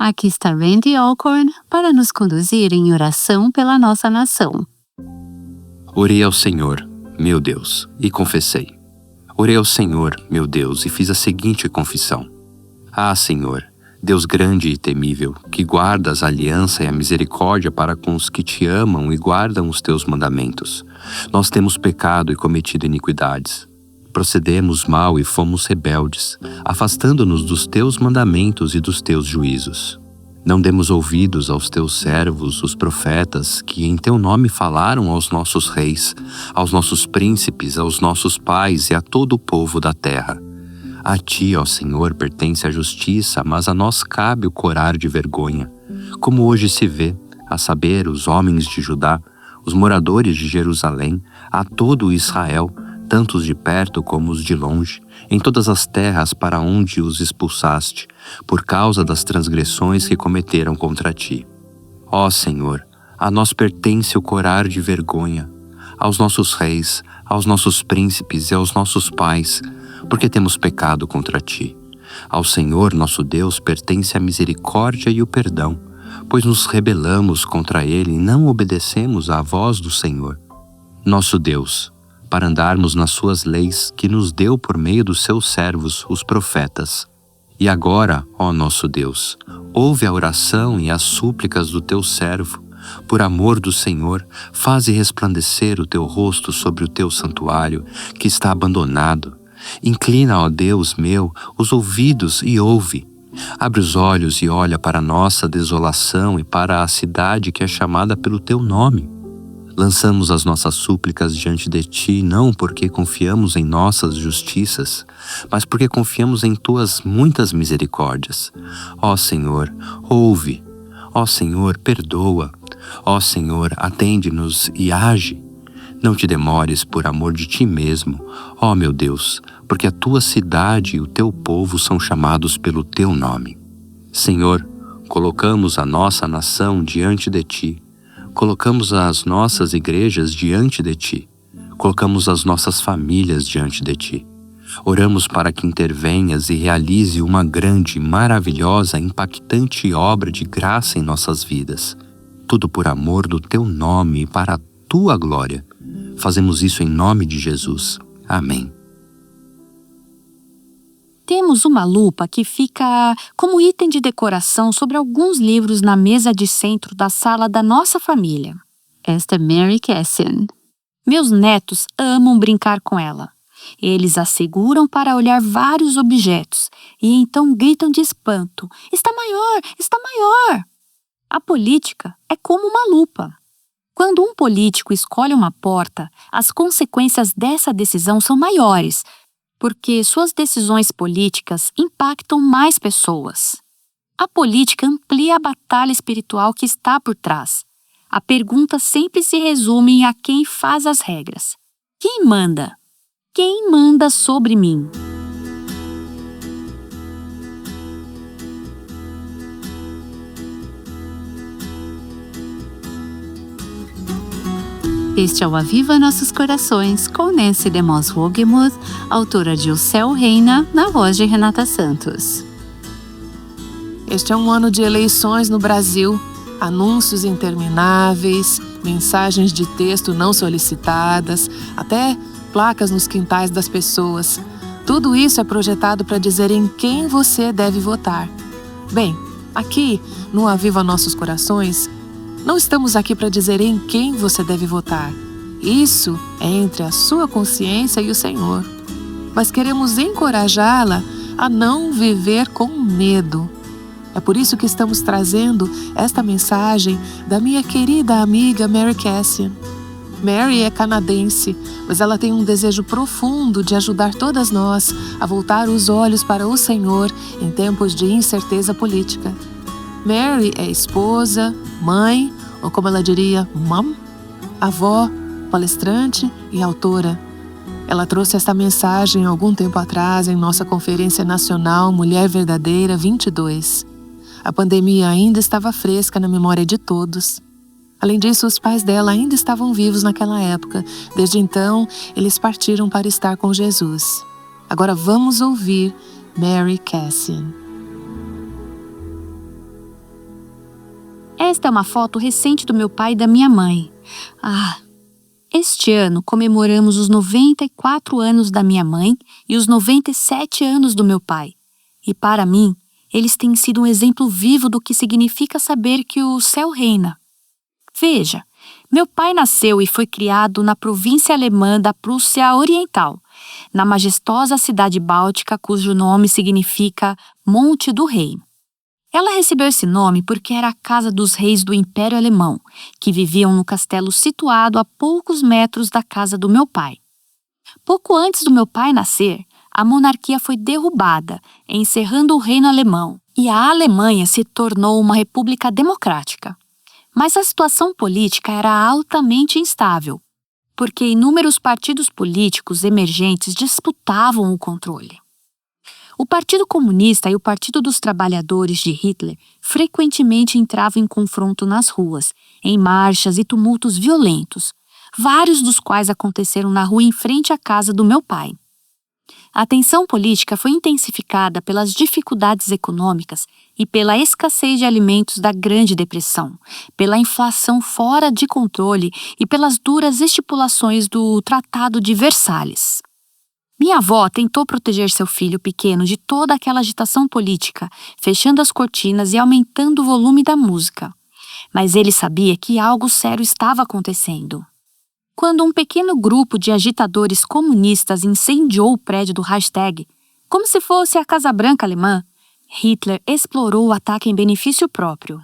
Aqui está Randy Alcorn para nos conduzir em oração pela nossa nação. Orei ao Senhor, meu Deus, e confessei. Orei ao Senhor, meu Deus, e fiz a seguinte confissão. Ah, Senhor, Deus grande e temível, que guardas a aliança e a misericórdia para com os que te amam e guardam os teus mandamentos. Nós temos pecado e cometido iniquidades. Procedemos mal e fomos rebeldes, afastando-nos dos teus mandamentos e dos teus juízos. Não demos ouvidos aos teus servos, os profetas, que em teu nome falaram aos nossos reis, aos nossos príncipes, aos nossos pais e a todo o povo da terra. A ti, ó Senhor, pertence a justiça, mas a nós cabe o corar de vergonha. Como hoje se vê, a saber, os homens de Judá, os moradores de Jerusalém, a todo o Israel, tanto os de perto como os de longe, em todas as terras para onde os expulsaste, por causa das transgressões que cometeram contra ti. Ó Senhor, a nós pertence o corar de vergonha, aos nossos reis, aos nossos príncipes e aos nossos pais, porque temos pecado contra ti. Ao Senhor, nosso Deus, pertence a misericórdia e o perdão, pois nos rebelamos contra ele e não obedecemos à voz do Senhor. Nosso Deus, para andarmos nas suas leis que nos deu por meio dos seus servos, os profetas. E agora, ó nosso Deus, ouve a oração e as súplicas do teu servo. Por amor do Senhor, faze resplandecer o teu rosto sobre o teu santuário, que está abandonado. Inclina, ó Deus meu, os ouvidos e ouve. Abre os olhos e olha para a nossa desolação e para a cidade que é chamada pelo teu nome. Lançamos as nossas súplicas diante de ti, não porque confiamos em nossas justiças, mas porque confiamos em tuas muitas misericórdias. Ó Senhor, ouve. Ó Senhor, perdoa. Ó Senhor, atende-nos e age. Não te demores por amor de ti mesmo, ó meu Deus, porque a tua cidade e o teu povo são chamados pelo teu nome. Senhor, colocamos a nossa nação diante de ti. Colocamos as nossas igrejas diante de ti. Colocamos as nossas famílias diante de ti. Oramos para que intervenhas e realize uma grande, maravilhosa, impactante obra de graça em nossas vidas. Tudo por amor do teu nome e para a tua glória. Fazemos isso em nome de Jesus. Amém. Temos uma lupa que fica como item de decoração sobre alguns livros na mesa de centro da sala da nossa família. Esta é Mary Cassian. Meus netos amam brincar com ela. Eles a seguram para olhar vários objetos e então gritam de espanto: "Está maior! Está maior!" A política é como uma lupa. Quando um político escolhe uma porta, as consequências dessa decisão são maiores, porque suas decisões políticas impactam mais pessoas. A política amplia a batalha espiritual que está por trás. A pergunta sempre se resume a quem faz as regras. Quem manda? Quem manda sobre mim? Este é o Aviva Nossos Corações, com Nancy DeMoss Wogemuth, autora de O Céu Reina, na voz de Renata Santos. Este é um ano de eleições no Brasil. Anúncios intermináveis, mensagens de texto não solicitadas, até placas nos quintais das pessoas. Tudo isso é projetado para dizer em quem você deve votar. Bem, aqui no Aviva Nossos Corações, não estamos aqui para dizer em quem você deve votar. Isso é entre a sua consciência e o Senhor. Mas queremos encorajá-la a não viver com medo. É por isso que estamos trazendo esta mensagem da minha querida amiga Mary Cassian. Mary é canadense, mas ela tem um desejo profundo de ajudar todas nós a voltar os olhos para o Senhor em tempos de incerteza política. Mary é esposa, mãe, ou como ela diria, mom, avó, palestrante e autora. Ela trouxe esta mensagem algum tempo atrás em nossa Conferência Nacional Mulher Verdadeira 22. A pandemia ainda estava fresca na memória de todos. Além disso, os pais dela ainda estavam vivos naquela época. Desde então, eles partiram para estar com Jesus. Agora vamos ouvir Mary Cassian. Esta é uma foto recente do meu pai e da minha mãe. Este ano comemoramos os 94 anos da minha mãe e os 97 anos do meu pai. E para mim, eles têm sido um exemplo vivo do que significa saber que o céu reina. Veja, meu pai nasceu e foi criado na província alemã da Prússia Oriental, na majestosa cidade báltica cujo nome significa Monte do Rei. Ela recebeu esse nome porque era a casa dos reis do Império Alemão, que viviam no castelo situado a poucos metros da casa do meu pai. Pouco antes do meu pai nascer, a monarquia foi derrubada, encerrando o reino alemão, e a Alemanha se tornou uma república democrática. Mas a situação política era altamente instável, porque inúmeros partidos políticos emergentes disputavam o controle. O Partido Comunista e o Partido dos Trabalhadores de Hitler frequentemente entravam em confronto nas ruas, em marchas e tumultos violentos, vários dos quais aconteceram na rua em frente à casa do meu pai. A tensão política foi intensificada pelas dificuldades econômicas e pela escassez de alimentos da Grande Depressão, pela inflação fora de controle e pelas duras estipulações do Tratado de Versalhes. Minha avó tentou proteger seu filho pequeno de toda aquela agitação política, fechando as cortinas e aumentando o volume da música. Mas ele sabia que algo sério estava acontecendo. Quando um pequeno grupo de agitadores comunistas incendiou o prédio do Reichstag, como se fosse a Casa Branca alemã, Hitler explorou o ataque em benefício próprio.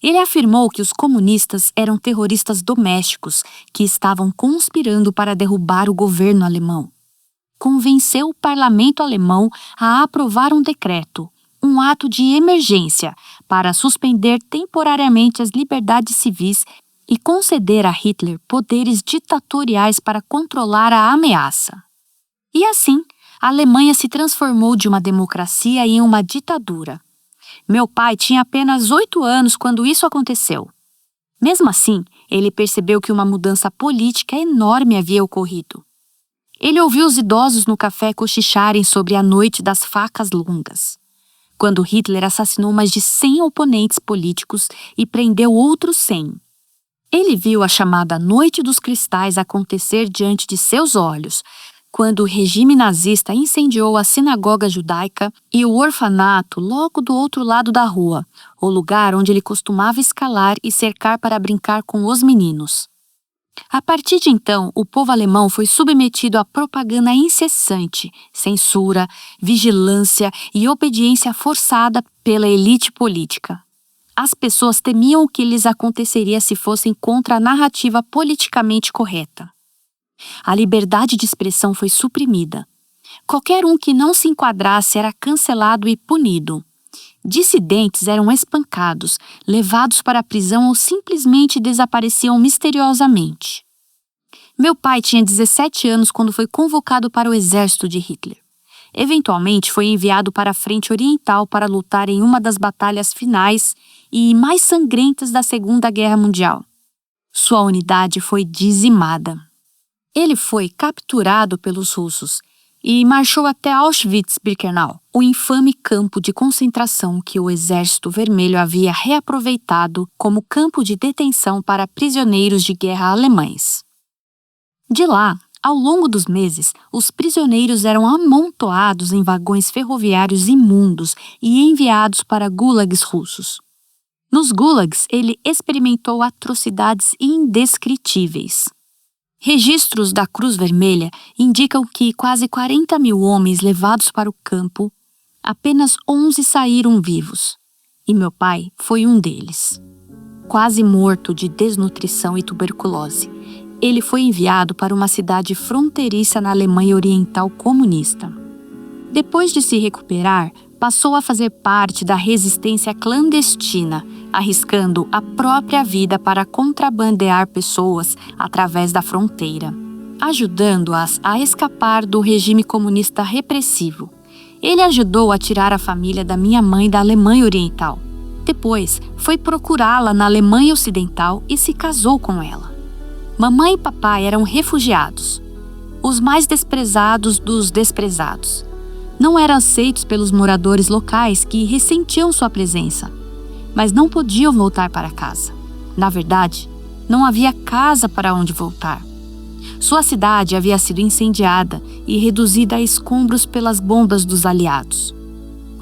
Ele afirmou que os comunistas eram terroristas domésticos que estavam conspirando para derrubar o governo alemão. Convenceu o parlamento alemão a aprovar um decreto, um ato de emergência, para suspender temporariamente as liberdades civis e conceder a Hitler poderes ditatoriais para controlar a ameaça. E assim, a Alemanha se transformou de uma democracia em uma ditadura. Meu pai tinha apenas 8 anos quando isso aconteceu. Mesmo assim, ele percebeu que uma mudança política enorme havia ocorrido. Ele ouviu os idosos no café cochicharem sobre a noite das facas longas, quando Hitler assassinou mais de 100 oponentes políticos e prendeu outros 100. Ele viu a chamada Noite dos Cristais acontecer diante de seus olhos, quando o regime nazista incendiou a sinagoga judaica e o orfanato logo do outro lado da rua, o lugar onde ele costumava escalar e cercar para brincar com os meninos. A partir de então, o povo alemão foi submetido a propaganda incessante, censura, vigilância e obediência forçada pela elite política. As pessoas temiam o que lhes aconteceria se fossem contra a narrativa politicamente correta. A liberdade de expressão foi suprimida. Qualquer um que não se enquadrasse era cancelado e punido. Dissidentes eram espancados, levados para a prisão ou simplesmente desapareciam misteriosamente. Meu pai tinha 17 anos quando foi convocado para o exército de Hitler. Eventualmente foi enviado para a frente oriental para lutar em uma das batalhas finais e mais sangrentas da Segunda Guerra Mundial. Sua unidade foi dizimada. Ele foi capturado pelos russos e marchou até Auschwitz-Birkenau, o infame campo de concentração que o Exército Vermelho havia reaproveitado como campo de detenção para prisioneiros de guerra alemães. De lá, ao longo dos meses, os prisioneiros eram amontoados em vagões ferroviários imundos e enviados para gulags russos. Nos gulags, ele experimentou atrocidades indescritíveis. Registros da Cruz Vermelha indicam que quase 40 mil homens levados para o campo, apenas 11 saíram vivos, e meu pai foi um deles. Quase morto de desnutrição e tuberculose, ele foi enviado para uma cidade fronteiriça na Alemanha Oriental comunista. Depois de se recuperar, passou a fazer parte da resistência clandestina, arriscando a própria vida para contrabandear pessoas através da fronteira, ajudando-as a escapar do regime comunista repressivo. Ele ajudou a tirar a família da minha mãe da Alemanha Oriental. Depois, foi procurá-la na Alemanha Ocidental e se casou com ela. Mamãe e papai eram refugiados, os mais desprezados dos desprezados. Não eram aceitos pelos moradores locais que ressentiam sua presença. mas não podiam voltar para casa. Na verdade, não havia casa para onde voltar. Sua cidade havia sido incendiada e reduzida a escombros pelas bombas dos aliados.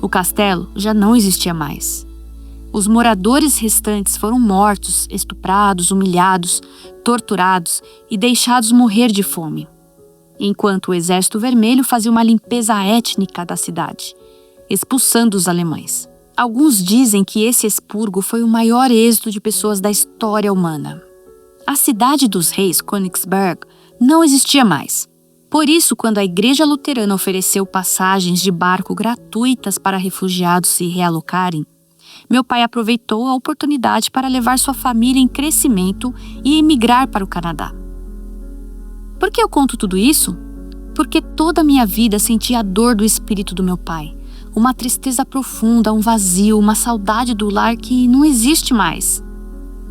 O castelo já não existia mais. Os moradores restantes foram mortos, estuprados, humilhados, torturados e deixados morrer de fome, enquanto o Exército Vermelho fazia uma limpeza étnica da cidade, expulsando os alemães. Alguns dizem que esse expurgo foi o maior êxodo de pessoas da história humana. A cidade dos reis, Königsberg, não existia mais. Por isso, quando a Igreja Luterana ofereceu passagens de barco gratuitas para refugiados se realocarem, meu pai aproveitou a oportunidade para levar sua família em crescimento e emigrar para o Canadá. Por que eu conto tudo isso? Porque toda a minha vida senti a dor do espírito do meu pai, uma tristeza profunda, um vazio, uma saudade do lar que não existe mais.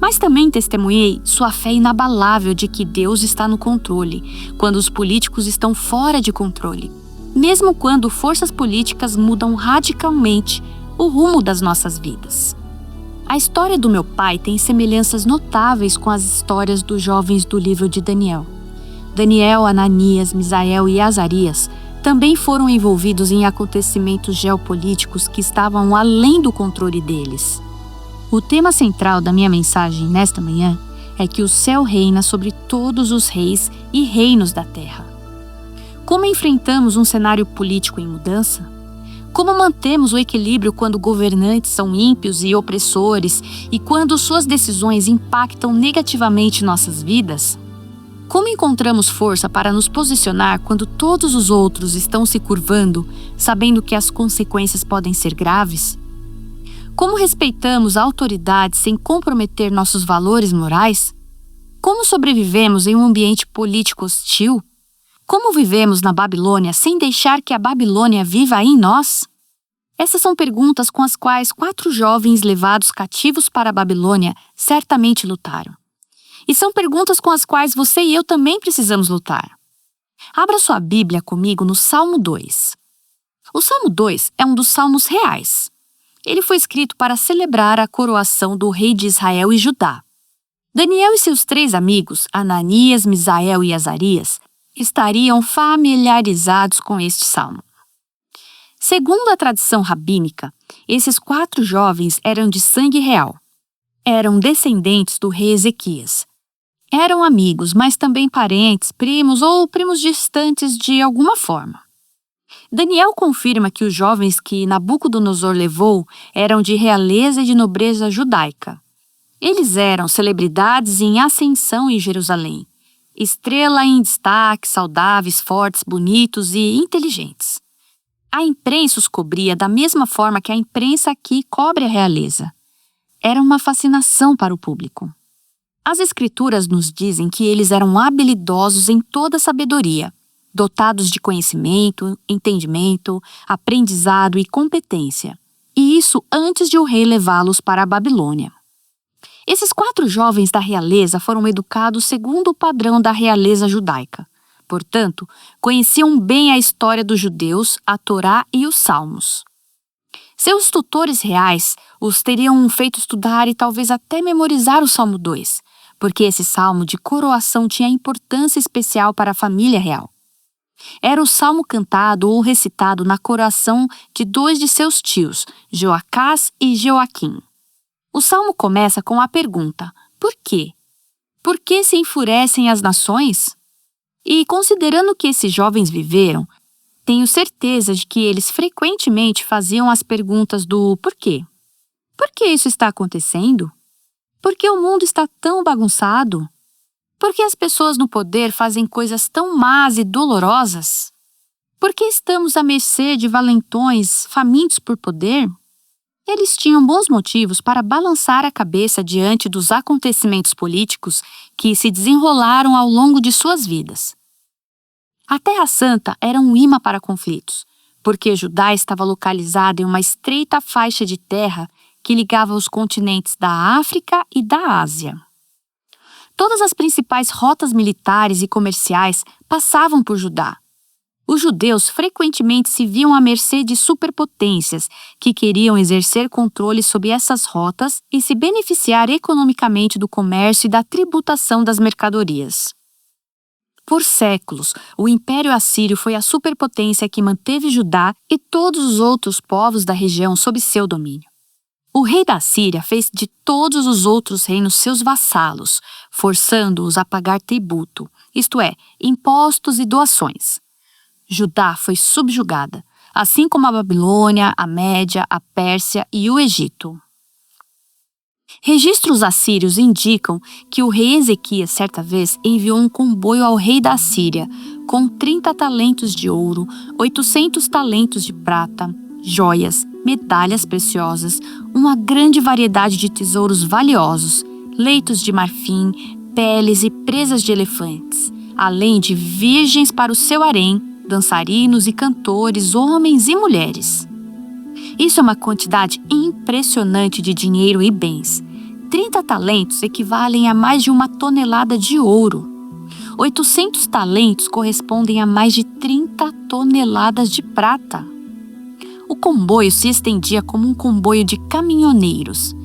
Mas também testemunhei sua fé inabalável de que Deus está no controle, quando os políticos estão fora de controle, mesmo quando forças políticas mudam radicalmente o rumo das nossas vidas. A história do meu pai tem semelhanças notáveis com as histórias dos jovens do livro de Daniel. Daniel, Ananias, Misael e Azarias também foram envolvidos em acontecimentos geopolíticos que estavam além do controle deles. O tema central da minha mensagem nesta manhã é que o céu reina sobre todos os reis e reinos da terra. Como enfrentamos um cenário político em mudança? Como mantemos o equilíbrio quando governantes são ímpios e opressores e quando suas decisões impactam negativamente nossas vidas? Como encontramos força para nos posicionar quando todos os outros estão se curvando, sabendo que as consequências podem ser graves? Como respeitamos a autoridade sem comprometer nossos valores morais? Como sobrevivemos em um ambiente político hostil? Como vivemos na Babilônia sem deixar que a Babilônia viva em nós? Essas são perguntas com as quais 4 jovens levados cativos para a Babilônia certamente lutaram. E são perguntas com as quais você e eu também precisamos lutar. Abra sua Bíblia comigo no Salmo 2. O Salmo 2 é um dos salmos reais. Ele foi escrito para celebrar a coroação do rei de Israel e Judá. Daniel e seus 3 amigos, Ananias, Misael e Azarias, estariam familiarizados com este salmo. Segundo a tradição rabínica, esses 4 jovens eram de sangue real. Eram descendentes do rei Ezequias. Eram amigos, mas também parentes, primos ou primos distantes de alguma forma. Daniel confirma que os jovens que Nabucodonosor levou eram de realeza e de nobreza judaica. Eles eram celebridades em ascensão em Jerusalém, estrela em destaque, saudáveis, fortes, bonitos e inteligentes. A imprensa os cobria da mesma forma que a imprensa aqui cobre a realeza. Era uma fascinação para o público. As escrituras nos dizem que eles eram habilidosos em toda sabedoria, dotados de conhecimento, entendimento, aprendizado e competência. E isso antes de o rei levá-los para a Babilônia. Esses 4 jovens da realeza foram educados segundo o padrão da realeza judaica. Portanto, conheciam bem a história dos judeus, a Torá e os Salmos. Seus tutores reais os teriam feito estudar e talvez até memorizar o Salmo 2, porque esse salmo de coroação tinha importância especial para a família real. Era o salmo cantado ou recitado na coroação de 2 de seus tios, Joacás e Joaquim. O salmo começa com a pergunta: por quê? Por que se enfurecem as nações? E considerando que esses jovens viveram, tenho certeza de que eles frequentemente faziam as perguntas do porquê. Por que isso está acontecendo? Por que o mundo está tão bagunçado? Por que as pessoas no poder fazem coisas tão más e dolorosas? Por que estamos à mercê de valentões famintos por poder? Eles tinham bons motivos para balançar a cabeça diante dos acontecimentos políticos que se desenrolaram ao longo de suas vidas. A Terra Santa era um imã para conflitos, porque Judá estava localizada em uma estreita faixa de terra que ligava os continentes da África e da Ásia. Todas as principais rotas militares e comerciais passavam por Judá. Os judeus frequentemente se viam à mercê de superpotências que queriam exercer controle sobre essas rotas e se beneficiar economicamente do comércio e da tributação das mercadorias. Por séculos, o Império Assírio foi a superpotência que manteve Judá e todos os outros povos da região sob seu domínio. O rei da Síria fez de todos os outros reinos seus vassalos, forçando-os a pagar tributo, isto é, impostos e doações. Judá foi subjugada, assim como a Babilônia, a Média, a Pérsia e o Egito. Registros assírios indicam que o rei Ezequias, certa vez, enviou um comboio ao rei da Síria com 30 talentos de ouro, 800 talentos de prata, joias, medalhas preciosas, uma grande variedade de tesouros valiosos, leitos de marfim, peles e presas de elefantes, além de virgens para o seu harém, dançarinos e cantores, homens e mulheres. Isso é uma quantidade impressionante de dinheiro e bens. 30 talentos equivalem a mais de 1 tonelada de ouro. 800 talentos correspondem a mais de 30 toneladas de prata. O comboio se estendia como um comboio de caminhoneiros.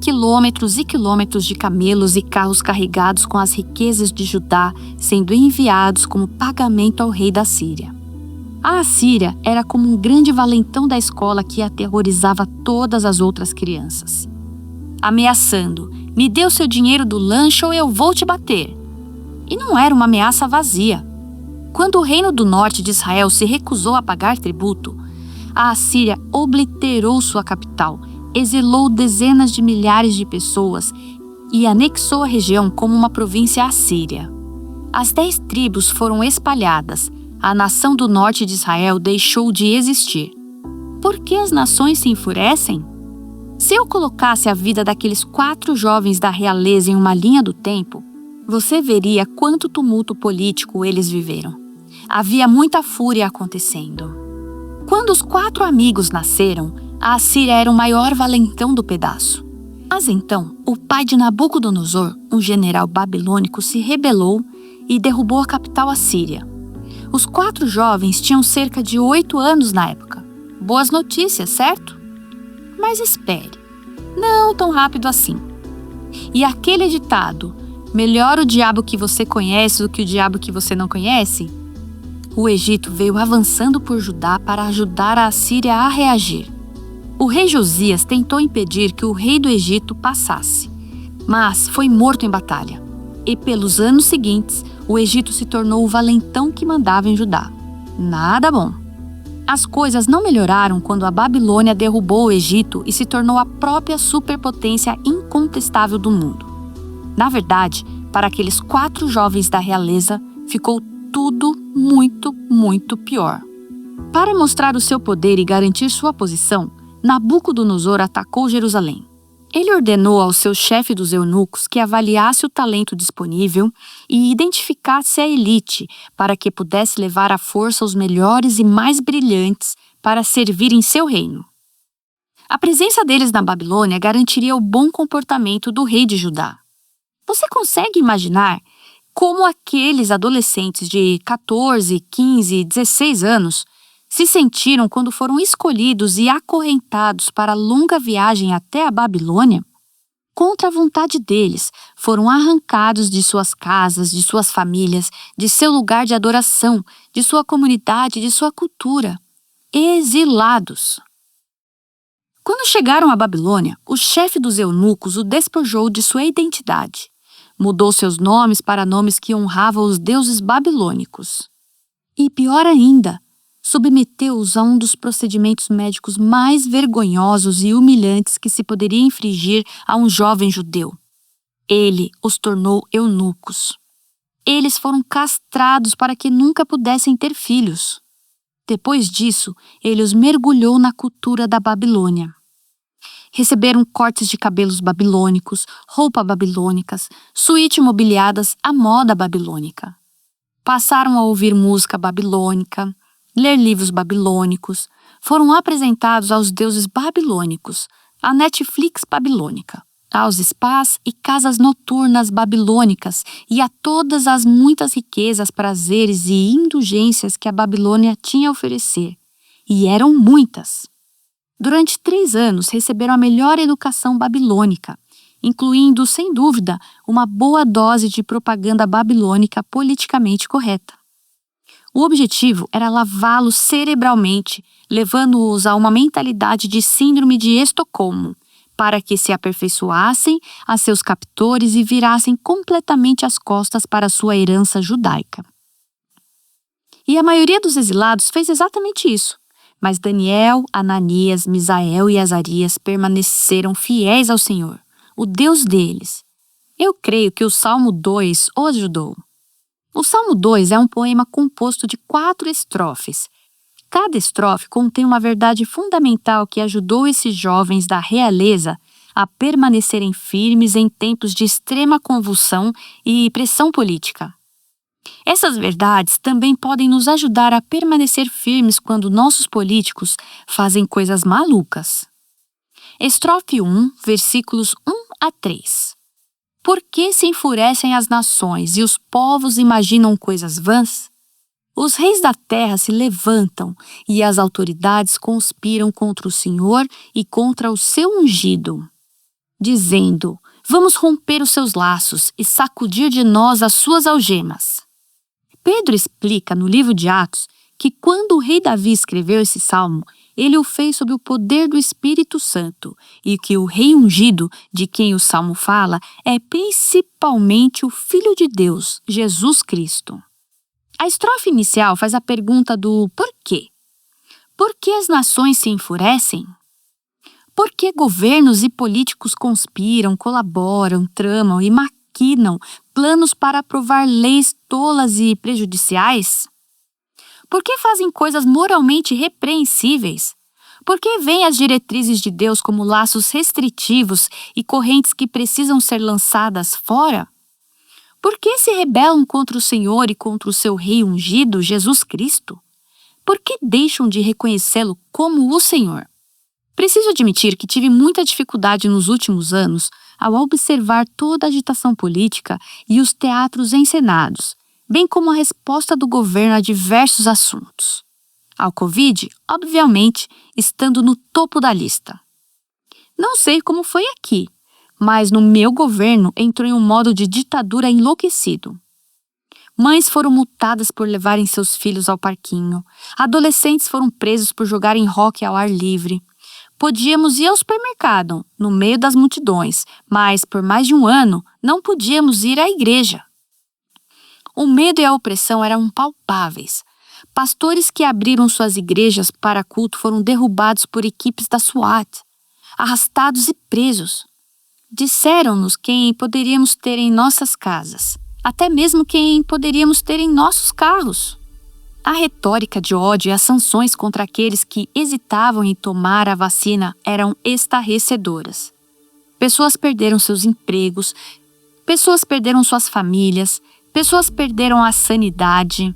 Quilômetros e quilômetros de camelos e carros carregados com as riquezas de Judá sendo enviados como pagamento ao rei da Síria. A Assíria era como um grande valentão da escola que aterrorizava todas as outras crianças, ameaçando: me dê o seu dinheiro do lanche ou eu vou te bater. E não era uma ameaça vazia. Quando o reino do norte de Israel se recusou a pagar tributo, a Assíria obliterou sua capital, exilou dezenas de milhares de pessoas e anexou a região como uma província assíria. As 10 tribos foram espalhadas. A nação do norte de Israel deixou de existir. Por que as nações se enfurecem? Se eu colocasse a vida daqueles 4 jovens da realeza em uma linha do tempo, você veria quanto tumulto político eles viveram. Havia muita fúria acontecendo. Quando os 4 amigos nasceram, a Assíria era o maior valentão do pedaço. Mas então, o pai de Nabucodonosor, um general babilônico, se rebelou e derrubou a capital assíria. Os 4 jovens tinham cerca de 8 anos na época. Boas notícias, certo? Mas espere, não tão rápido assim. E aquele ditado, melhor o diabo que você conhece do que o diabo que você não conhece? O Egito veio avançando por Judá para ajudar a Assíria a reagir. O rei Josias tentou impedir que o rei do Egito passasse, mas foi morto em batalha. E pelos anos seguintes, o Egito se tornou o valentão que mandava em Judá. Nada bom. As coisas não melhoraram quando a Babilônia derrubou o Egito e se tornou a própria superpotência incontestável do mundo. Na verdade, para aqueles 4 jovens da realeza, ficou tudo muito, muito pior. Para mostrar o seu poder e garantir sua posição, Nabucodonosor atacou Jerusalém. Ele ordenou ao seu chefe dos eunucos que avaliasse o talento disponível e identificasse a elite para que pudesse levar à força os melhores e mais brilhantes para servir em seu reino. A presença deles na Babilônia garantiria o bom comportamento do rei de Judá. Você consegue imaginar como aqueles adolescentes de 14, 15, 16 anos se sentiram quando foram escolhidos e acorrentados para a longa viagem até a Babilônia? Contra a vontade deles, foram arrancados de suas casas, de suas famílias, de seu lugar de adoração, de sua comunidade, de sua cultura. Exilados. Quando chegaram à Babilônia, o chefe dos eunucos o despojou de sua identidade. Mudou seus nomes para nomes que honravam os deuses babilônicos. E pior ainda, submeteu-os a um dos procedimentos médicos mais vergonhosos e humilhantes que se poderia infligir a um jovem judeu. Ele os tornou eunucos. Eles foram castrados para que nunca pudessem ter filhos. Depois disso, ele os mergulhou na cultura da Babilônia. Receberam cortes de cabelos babilônicos, roupas babilônicas, suítes mobiliadas à moda babilônica. Passaram a ouvir música babilônica, ler livros babilônicos, foram apresentados aos deuses babilônicos, a Netflix babilônica. aos spas e casas noturnas babilônicas e a todas as muitas riquezas, prazeres e indulgências que a Babilônia tinha a oferecer. E eram muitas. Durante 3 anos receberam a melhor educação babilônica, incluindo, sem dúvida, uma boa dose de propaganda babilônica politicamente correta. O objetivo era lavá-los cerebralmente, levando-os a uma mentalidade de síndrome de Estocolmo, para que se aperfeiçoassem a seus captores e virassem completamente as costas para sua herança judaica. E a maioria dos exilados fez exatamente isso. Mas Daniel, Ananias, Misael e Azarias permaneceram fiéis ao Senhor, o Deus deles. Eu creio que o Salmo 2 os ajudou. O Salmo 2 é um poema composto de 4 estrofes. Cada estrofe contém uma verdade fundamental que ajudou esses jovens da realeza a permanecerem firmes em tempos de extrema convulsão e pressão política. Essas verdades também podem nos ajudar a permanecer firmes quando nossos políticos fazem coisas malucas. Estrofe 1, versículos 1 a 3. Por que se enfurecem as nações e os povos imaginam coisas vãs? Os reis da terra se levantam e as autoridades conspiram contra o Senhor e contra o seu ungido, dizendo: vamos romper os seus laços e sacudir de nós as suas algemas. Pedro explica no livro de Atos que quando o rei Davi escreveu esse salmo, ele o fez sob o poder do Espírito Santo e que o rei ungido, de quem o salmo fala, é principalmente o Filho de Deus, Jesus Cristo. A estrofe inicial faz a pergunta do porquê. Por que as nações se enfurecem? Por que governos e políticos conspiram, colaboram, tramam e maquinam planos para aprovar leis tolas e prejudiciais? Por que fazem coisas moralmente repreensíveis? Por que veem as diretrizes de Deus como laços restritivos e correntes que precisam ser lançadas fora? Por que se rebelam contra o Senhor e contra o seu Rei ungido, Jesus Cristo? Por que deixam de reconhecê-lo como o Senhor? Preciso admitir que tive muita dificuldade nos últimos anos ao observar toda a agitação política e os teatros encenados, bem como a resposta do governo a diversos assuntos. Ao Covid, obviamente, estando no topo da lista. Não sei como foi aqui, mas no meu governo entrou em um modo de ditadura enlouquecido. Mães foram multadas por levarem seus filhos ao parquinho, adolescentes foram presos por jogarem hóquei ao ar livre. Podíamos ir ao supermercado, no meio das multidões, mas por mais de 1 ano não podíamos ir à igreja. O medo e a opressão eram palpáveis. Pastores que abriram suas igrejas para culto foram derrubados por equipes da SWAT, arrastados e presos. Disseram-nos quem poderíamos ter em nossas casas, até mesmo quem poderíamos ter em nossos carros. A retórica de ódio e as sanções contra aqueles que hesitavam em tomar a vacina eram estarrecedoras. Pessoas perderam seus empregos, pessoas perderam suas famílias, pessoas perderam a sanidade.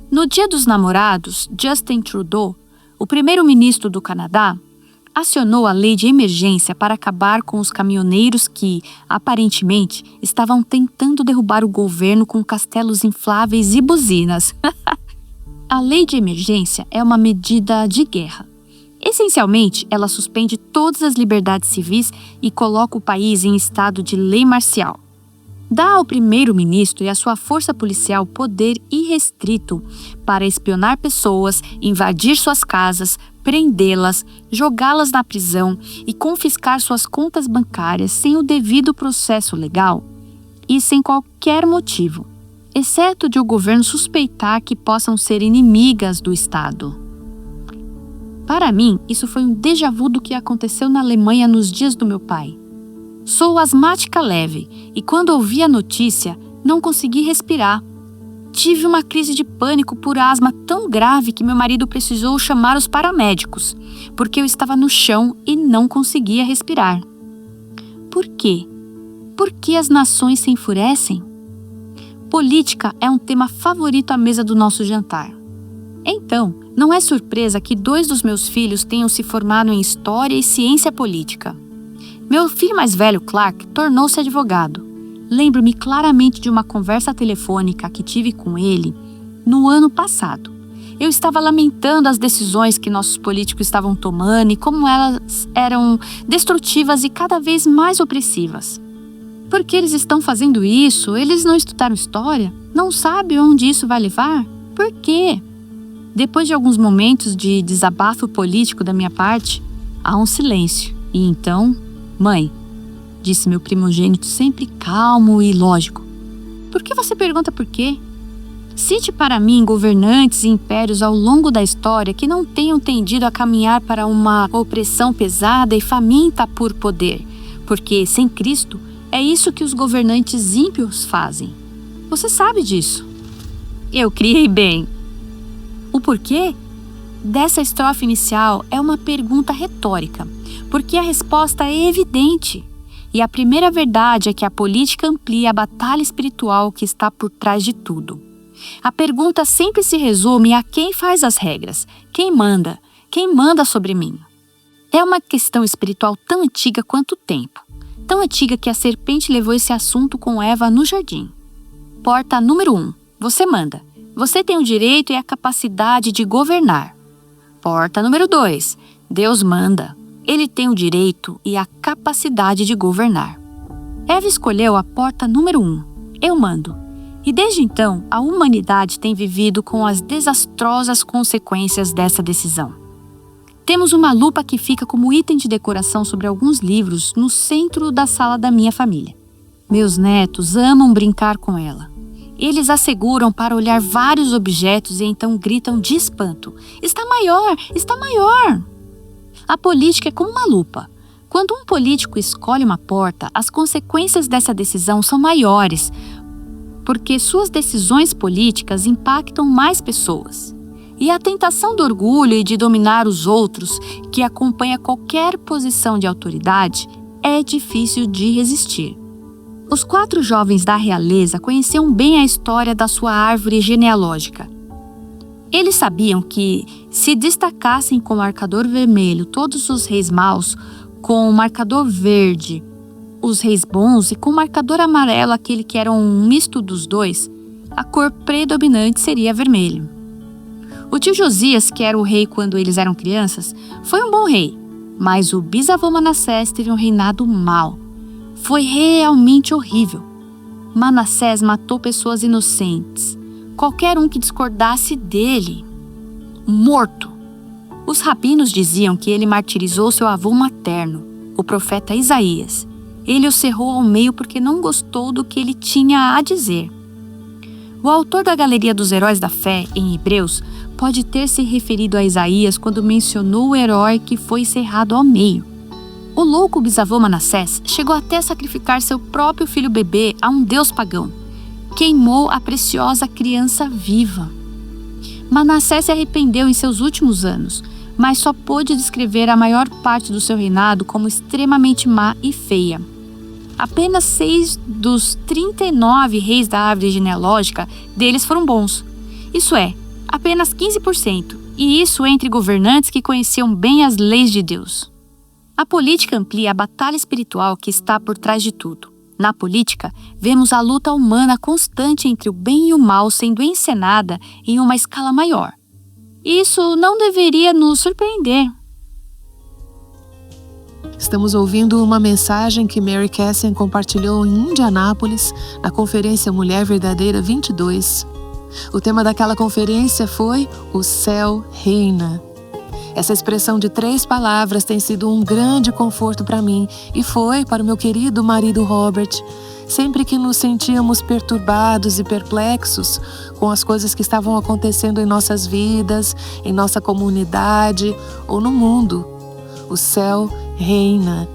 No Dia dos Namorados, Justin Trudeau, o primeiro-ministro do Canadá, acionou a lei de emergência para acabar com os caminhoneiros que, aparentemente, estavam tentando derrubar o governo com castelos infláveis e buzinas. A lei de emergência é uma medida de guerra. Essencialmente, ela suspende todas as liberdades civis e coloca o país em estado de lei marcial. Dá ao primeiro-ministro e à sua força policial poder irrestrito para espionar pessoas, invadir suas casas, prendê-las, jogá-las na prisão e confiscar suas contas bancárias sem o devido processo legal e sem qualquer motivo, exceto de o governo suspeitar que possam ser inimigas do Estado. Para mim, isso foi um déjà vu do que aconteceu na Alemanha nos dias do meu pai. Sou asmática leve e quando ouvi a notícia, não consegui respirar. Tive uma crise de pânico por asma tão grave que meu marido precisou chamar os paramédicos, porque eu estava no chão e não conseguia respirar. Por quê? Por que as nações se enfurecem? Política é um tema favorito à mesa do nosso jantar. Então, não é surpresa que 2 dos meus filhos tenham se formado em História e Ciência Política. Meu filho mais velho, Clark, tornou-se advogado. Lembro-me claramente de uma conversa telefônica que tive com ele no ano passado. Eu estava lamentando as decisões que nossos políticos estavam tomando e como elas eram destrutivas e cada vez mais opressivas. Por que eles estão fazendo isso? Eles não estudaram história? Não sabem onde isso vai levar? Por quê? Depois de alguns momentos de desabafo político da minha parte, há um silêncio. E então, mãe, disse meu primogênito sempre calmo e lógico. Por que você pergunta por quê? Cite para mim governantes e impérios ao longo da história que não tenham tendido a caminhar para uma opressão pesada e faminta por poder, porque sem Cristo é isso que os governantes ímpios fazem. Você sabe disso. Eu criei bem. O porquê dessa estrofe inicial é uma pergunta retórica, porque a resposta é evidente. E a primeira verdade é que a política amplia a batalha espiritual que está por trás de tudo. A pergunta sempre se resume a quem faz as regras, quem manda sobre mim. É uma questão espiritual tão antiga quanto o tempo, tão antiga que a serpente levou esse assunto com Eva no jardim. Porta número 1. Você manda. Você tem o direito e a capacidade de governar. Porta número 2. Deus manda. Ele tem o direito e a capacidade de governar. Eva escolheu a porta número 1. Eu mando. E desde então, a humanidade tem vivido com as desastrosas consequências dessa decisão. Temos uma lupa que fica como item de decoração sobre alguns livros no centro da sala da minha família. Meus netos amam brincar com ela. Eles a seguram para olhar vários objetos e então gritam de espanto: Está maior! Está maior! A política é como uma lupa. Quando um político escolhe uma porta, as consequências dessa decisão são maiores, porque suas decisões políticas impactam mais pessoas. E a tentação do orgulho e de dominar os outros, que acompanha qualquer posição de autoridade, é difícil de resistir. Os 4 jovens da realeza conheciam bem a história da sua árvore genealógica. Eles sabiam que, se destacassem com marcador vermelho todos os reis maus, com marcador verde os reis bons e com marcador amarelo aquele que era um misto dos dois, a cor predominante seria vermelho. O tio Josias, que era o rei quando eles eram crianças, foi um bom rei, mas o bisavô Manassés teve um reinado mau. Foi realmente horrível. Manassés matou pessoas inocentes. Qualquer um que discordasse dele, morto. Os rabinos diziam que ele martirizou seu avô materno, o profeta Isaías. Ele o cerrou ao meio porque não gostou do que ele tinha a dizer. O autor da Galeria dos Heróis da Fé, em Hebreus, pode ter se referido a Isaías quando mencionou o herói que foi cerrado ao meio. O louco bisavô Manassés chegou até a sacrificar seu próprio filho bebê a um deus pagão. Queimou a preciosa criança viva. Manassés se arrependeu em seus últimos anos, mas só pôde descrever a maior parte do seu reinado como extremamente má e feia. Apenas 6 dos 39 reis da árvore genealógica deles foram bons. Isso é, apenas 15%, e isso entre governantes que conheciam bem as leis de Deus. A política amplia a batalha espiritual que está por trás de tudo. Na política, vemos a luta humana constante entre o bem e o mal sendo encenada em uma escala maior. Isso não deveria nos surpreender. Estamos ouvindo uma mensagem que Mary Cassian compartilhou em Indianápolis, na Conferência Mulher Verdadeira 22. O tema daquela conferência foi O Céu Reina. Essa expressão de 3 palavras tem sido um grande conforto para mim e foi para o meu querido marido Robert. Sempre que nos sentíamos perturbados e perplexos com as coisas que estavam acontecendo em nossas vidas, em nossa comunidade ou no mundo. O céu reina.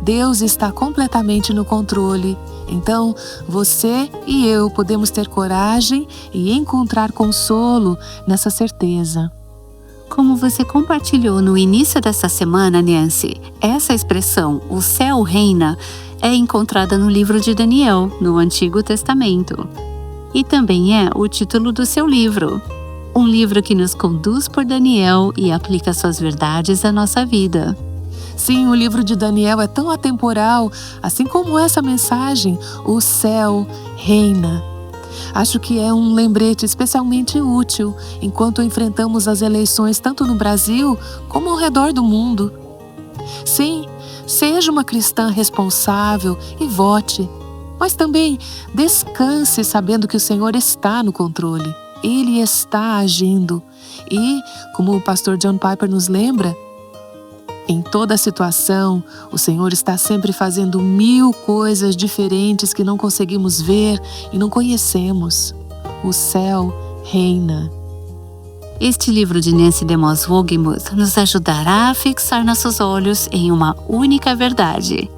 Deus está completamente no controle. Então, você e eu podemos ter coragem e encontrar consolo nessa certeza. Como você compartilhou no início dessa semana, Nancy, essa expressão, o céu reina, é encontrada no livro de Daniel, no Antigo Testamento. E também é o título do seu livro. Um livro que nos conduz por Daniel e aplica suas verdades à nossa vida. Sim, o livro de Daniel é tão atemporal, assim como essa mensagem, o céu reina. Acho que é um lembrete especialmente útil enquanto enfrentamos as eleições tanto no Brasil como ao redor do mundo. Sim, seja uma cristã responsável e vote, mas também descanse sabendo que o Senhor está no controle. Ele está agindo e, como o pastor John Piper nos lembra, em toda situação, o Senhor está sempre fazendo 1000 coisas diferentes que não conseguimos ver e não conhecemos. O céu reina. Este livro de Nancy DeMoss Wogemuth nos ajudará a fixar nossos olhos em uma única verdade.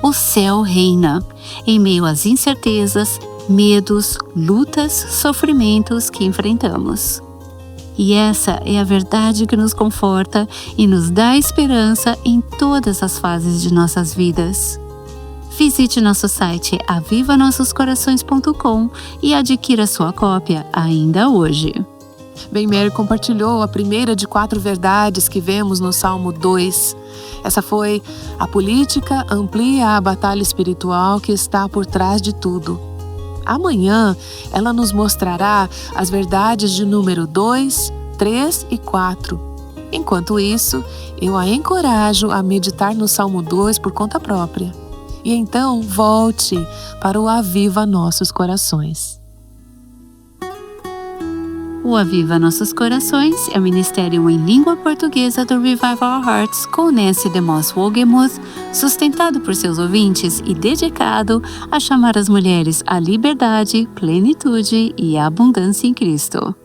O céu reina, em meio às incertezas, medos, lutas, sofrimentos que enfrentamos. E essa é a verdade que nos conforta e nos dá esperança em todas as fases de nossas vidas. Visite nosso site avivanossoscorações.com e adquira sua cópia ainda hoje. Bem, Mary compartilhou a primeira de 4 verdades que vemos no Salmo 2. Essa foi: a política amplia a batalha espiritual que está por trás de tudo. Amanhã, ela nos mostrará as verdades de número 2, 3 e 4. Enquanto isso, eu a encorajo a meditar no Salmo 2 por conta própria. E então, volte para o Aviva Nossos Corações. O Aviva Nossos Corações é o ministério em língua portuguesa do Revive Our Hearts com Nancy DeMoss Wogemuth, sustentado por seus ouvintes e dedicado a chamar as mulheres à liberdade, plenitude e abundância em Cristo.